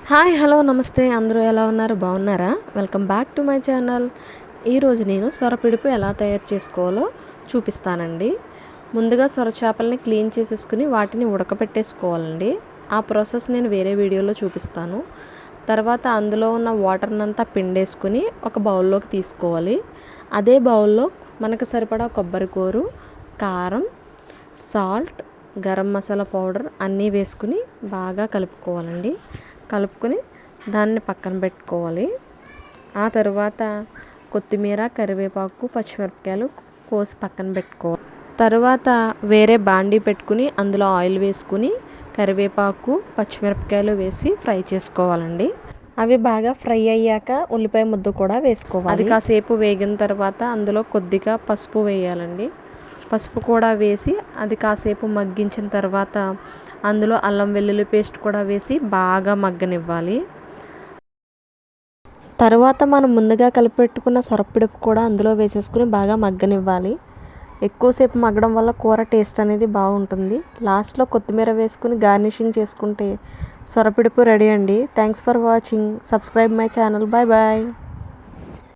Hi hello నమస్తే అందరూ ఎలా ఉన్నారు బాగున్నారా? Welcome back to my channel. ఈరోజు నేను సొరపిడుపు ఎలా తయారు చేసుకోవాలో చూపిస్తానండి. ముందుగా సొర చేపల్ని క్లీన్ చేసేసుకుని వాటిని ఉడకపెట్టేసుకోవాలండి. ఆ ప్రాసెస్ నేను వేరే వీడియోలో చూపిస్తాను. తర్వాత అందులో ఉన్న వాటర్నంతా పిండేసుకుని ఒక బౌల్లోకి తీసుకోవాలి. అదే బౌల్లో మనకు సరిపడా కొబ్బరి కూరు, కారం, సాల్ట్, గరం మసాలా పౌడర్ అన్నీ వేసుకుని బాగా కలుపుకోవాలండి. కలుపుకొని దాన్ని పక్కన పెట్టుకోవాలి. ఆ తర్వాత కొత్తిమీర, కరివేపాకు, పచ్చిమిరపకాయలు కోసి పక్కన పెట్టుకోవాలి. తర్వాత వేరే బాండీ పెట్టుకుని అందులో ఆయిల్ వేసుకుని కరివేపాకు, పచ్చిమిరపకాయలు వేసి ఫ్రై చేసుకోవాలండి. అవి బాగా ఫ్రై అయ్యాక ఉల్లిపాయ ముద్ద కూడా వేసుకోవాలి. అది కాసేపు వేగిన తర్వాత అందులో కొద్దిగా పసుపు వేయాలండి. పసుపు కూడా వేసి అది కాసేపు మగ్గించిన తర్వాత అందులో అల్లం వెల్లుల్లి పేస్ట్ కూడా వేసి బాగా మగ్గనివ్వాలి. తర్వాత మనం ముందుగా కలిపెట్టుకున్న సొరపిడుపు కూడా అందులో వేసేసుకుని బాగా మగ్గనివ్వాలి. ఎక్కువసేపు మగ్గడం వల్ల కూర టేస్ట్ అనేది బాగుంటుంది. లాస్ట్లో కొత్తిమీర వేసుకుని గార్నిషింగ్ చేసుకుంటే సొరపిడుపు రెడీ అండి. Thanks for watching. Subscribe my channel. Bye bye.